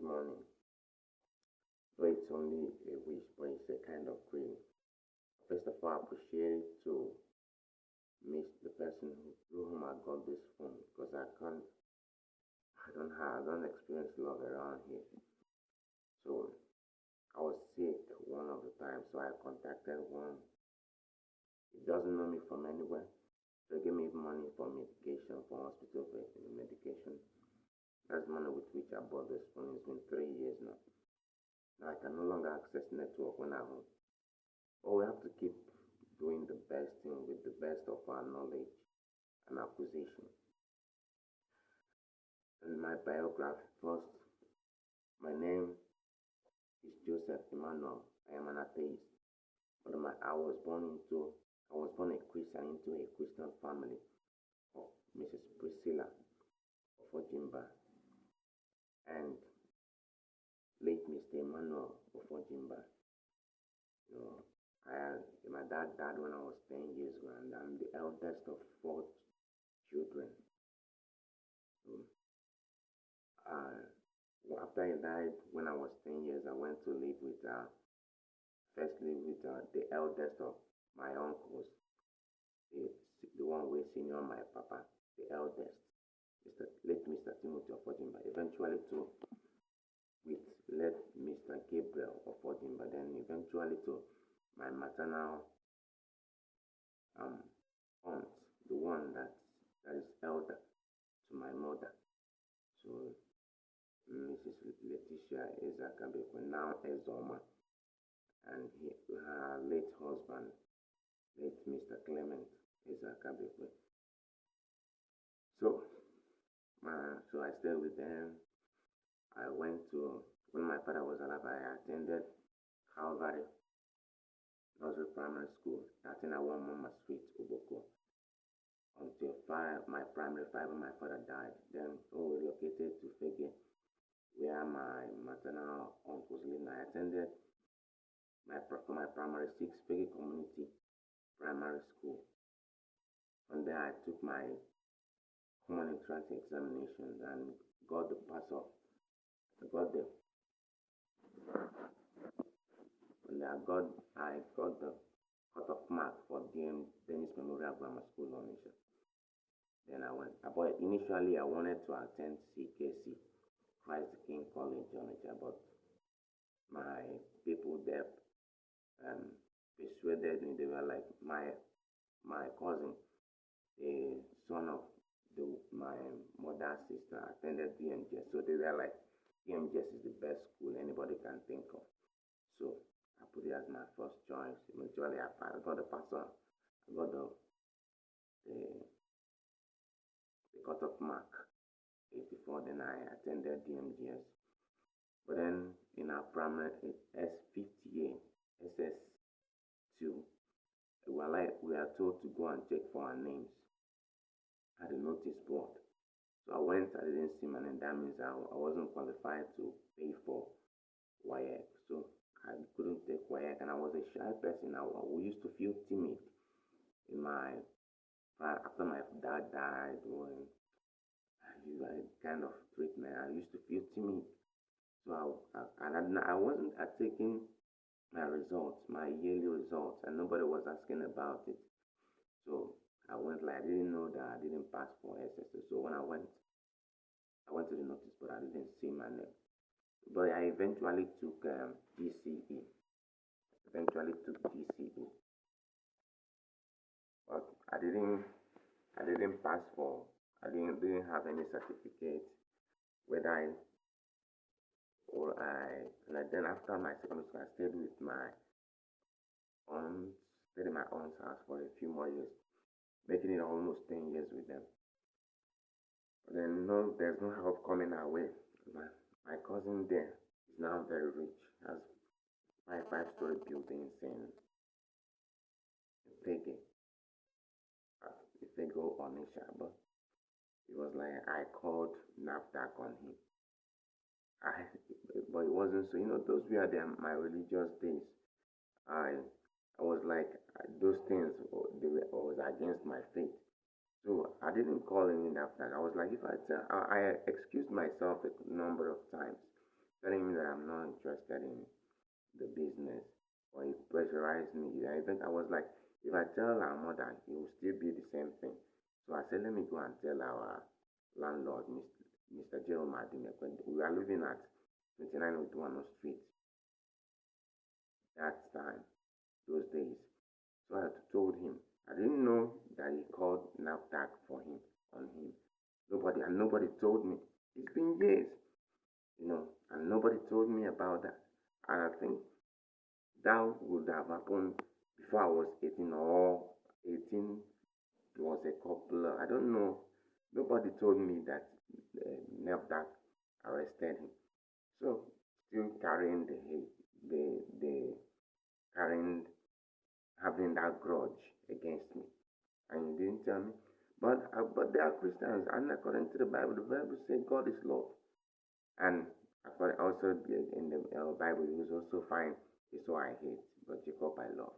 morning. Though it's only a wish, but it's a kind of dream. First of all, I appreciate it to miss the person through whom I got this phone because I don't experience love around here. So I was sick one of the times, so I contacted one. He doesn't know me from anywhere. So he gave me money for medication, for hospital for medication. That's money with which I bought this phone. It's been 3 years now. Now I can no longer access network when I'm home. But we have to keep doing the best thing with the best of our knowledge and acquisition. And my biography first, my name is Joseph Emmanuel. I am an atheist. But I was born a Christian into a Christian family of Mrs. Priscilla of Ojimba and late Mr. Emmanuel of Ojimba. You know, my dad died when I was 10 years old, and I'm the eldest of four children. So, after he died, when I was 10 years, I went to live with, the eldest of my uncles, the one way senior my papa, the eldest, late Mr. Timothy of Ojimba. Eventually, to with late Mr. Gabriel of Ojimba, then eventually to my maternal aunt, the one that is elder to my mother. So Mrs. Letitia Ezakabekwe, now Ezoma, and her late husband, late Mr. Clement Ezakabekwe. So I stayed with them. I went to, when my father was alive, I attended Calvary Nursery Primary School, starting at 1 Mama Street, Oboko, until my primary five when my father died. Then we relocated to Fege, where my maternal aunt was living. I attended my primary six Fege Community Primary School. From there, I took my common entrance examinations and got the pass off. I got the cut-off mark for Dennis Memorial Grammar School, Onisha. Then I went. But initially, I wanted to attend CKC, Christ the King College, Onisha, but my people there persuaded me. They were like, my cousin, the son of my mother's sister, attended BMJS. So they were like, BMJS is the best school anybody can think of. So I put it as my first choice. Eventually, I got the passer. I got the cut-off mark, 84. Then I attended DMGS. But then in our primary S50A, SS2, we are told to go and check for our names at the notice board. So I went, I didn't see my name. That means I wasn't qualified to pay for WAEC. So I couldn't take WAEC, and I was a shy person. We used to feel timid after my dad died, when I kind of treatment, I used to feel timid. So I wasn't taking my results, my yearly results, and nobody was asking about it. So I went like I didn't know that I didn't pass for SSS. So when I went to the notice, but I didn't see my name. But I eventually took GCE. But I didn't pass for. I didn't have any certificate. And then after my secondary school, I stayed with my stayed in my aunt's house for a few more years, making it almost 10 years with them. But then there's no help coming our way. My cousin there is now very rich, has five-story buildings in Pege, if they go on Isha. But it was like I called NAFDAC on him. But it wasn't so. Those were my religious days. I was like, those things was against my faith. So I didn't call him in after. I was like, I excused myself a number of times. telling me that I'm not interested in the business, or he pressurized me. I think I was like, if I tell our mother, it will still be the same thing. So I said, let me go and tell our landlord, Mr. Jerome Adime. We are living at 29 Otuano Street that time, those days. So I told him. I didn't know that he called NAFTAC for him, on him. Nobody told me. It's been years, and nobody told me about that. And I think that would have happened before I was 18, or 18 was a couple. I don't know. Nobody told me that NAFTAC arrested him. So still carrying the hate, the carrying having that grudge against me, and you didn't tell me. But they are Christians, and according to the Bible says God is love, and also in the Bible, you will also find so I hate, but Jacob I love.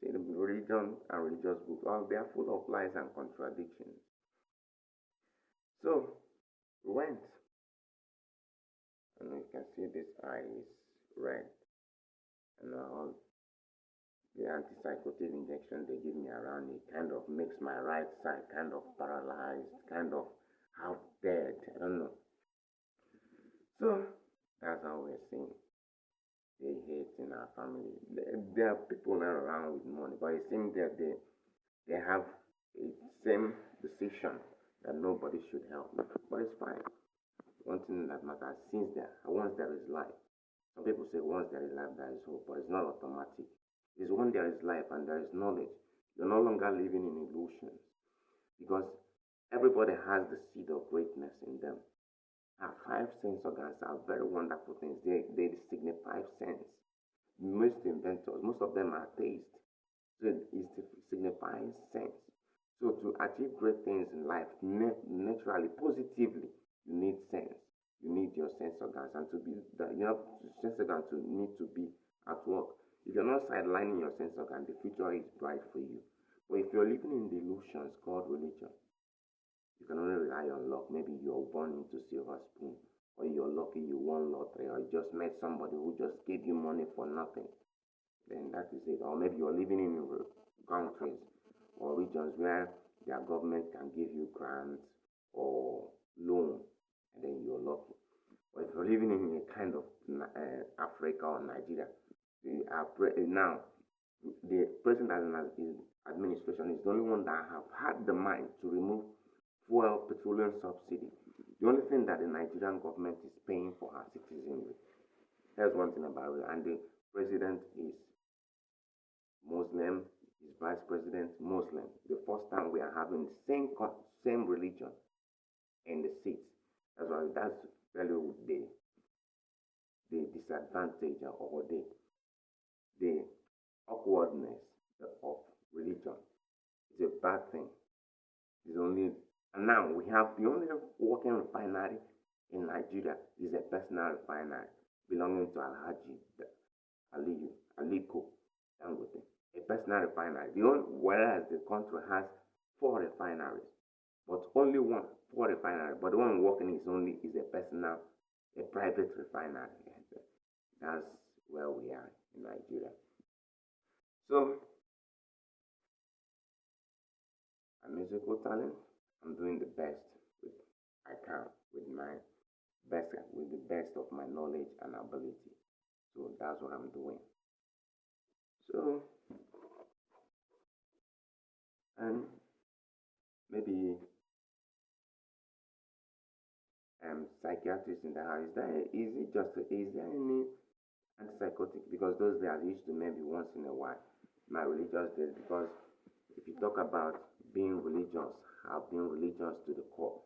You see, the religion and religious books, they are full of lies and contradictions. So we went, and you can see this eye is red, and all the antipsychotic injection they give me around it kind of makes my right side kind of paralyzed, kind of half dead. I don't know. So that's how we're seeing the hate in our family. There are people around with money, but it seems that they have a same decision that nobody should help me. But it's fine. One thing that matters, once there is life. Some people say once there is life, there is hope, but it's not automatic. It's when there is life and there is knowledge. You're no longer living in illusions, because everybody has the seed of greatness in them. Our five sense organs are very wonderful things. They signify sense. Most inventors, most of them are taste. So it signifies sense. So to achieve great things in life, naturally, positively, you need sense. You need your sense organs, and to be that you have sense organs to need to be at work. If you're not sidelining your sense organ, the future is bright for you. But if you're living in the illusions called religion, you can only rely on luck. Maybe you're born into silver spoon, or you're lucky you won lottery, or you just met somebody who just gave you money for nothing. Then that is it. Or maybe you're living in countries or regions where their government can give you grants or loan, and then you're lucky. But if you're living in a kind of Africa or Nigeria, now the present administration is the only one that have had the mind to remove fuel petroleum subsidy. The only thing that the Nigerian government is paying for our citizenry. That's one thing about it. And the president is Muslim, his vice president Muslim. The first time we are having the same religion in the seats. That's really the disadvantage, or the awkwardness of religion. It's a bad thing. It's only, and now we have the only working refinery in Nigeria is a personal refinery belonging to Alhaji Aliko Dangote. A personal refinery. Whereas the country has four refineries, but only four refinery. But the one working is a private refinery. That's where we are in Nigeria. So, a musical talent, I'm doing the best I can with the best of my knowledge and ability. So that's what I'm doing. So, and maybe psychiatrist in the house. Is there any antipsychotic? Because those days I used to maybe once in a while, my religious days. Because if you talk about being religious, I've been religious to the core.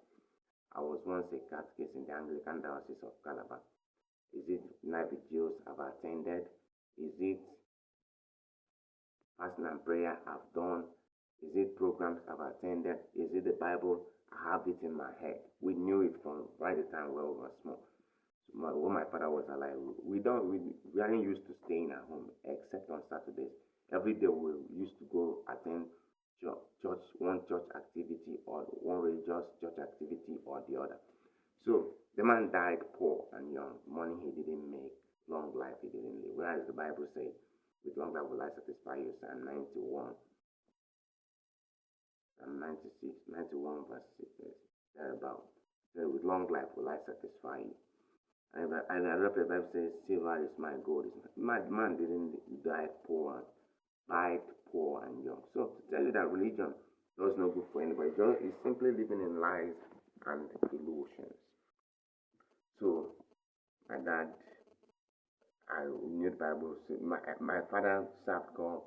I was once a catechist in the Anglican Diocese of Calabar. Is it night vigils I've attended? Is it fasting and prayer I've done? Is it programs I've attended? Is it the Bible? I have it in my head. We knew it from right the time we were small. So when my father was alive, we aren't used to staying at home except on Saturdays. Every day we used to go attend one church activity or one religious church activity or the other. So The man died poor and young. Money he didn't make. Long life he didn't live. Whereas the Bible says, with long life will I satisfy you. Psalm 91, Psalm 96, 91 verse 6, thereabout. So with long life will I satisfy you. And I love the Bible says, silver is my gold. My man didn't die poor, died poor and young. So to tell you that religion does no good for anybody, it's simply living in lies and illusions. So my dad, I knew the Bible. So my father served God.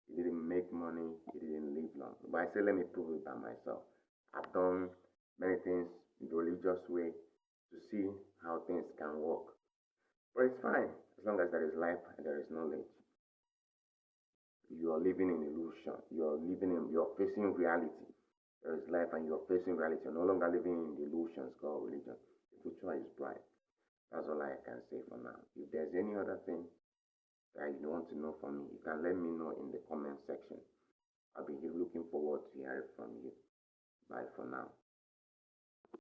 He didn't make money. He didn't live long. But I said, let me prove it by myself. I've done many things in the religious way to see how things can work. But it's fine as long as there is life and there is knowledge. You are living in illusion. You're facing reality. There is life and you're facing reality. You're no longer living in the illusions called religion. The future is bright. That's all I can say for now. If there's any other thing that you want to know from me, you can let me know in the comment section. I'll be looking forward to hearing from you. Bye for now.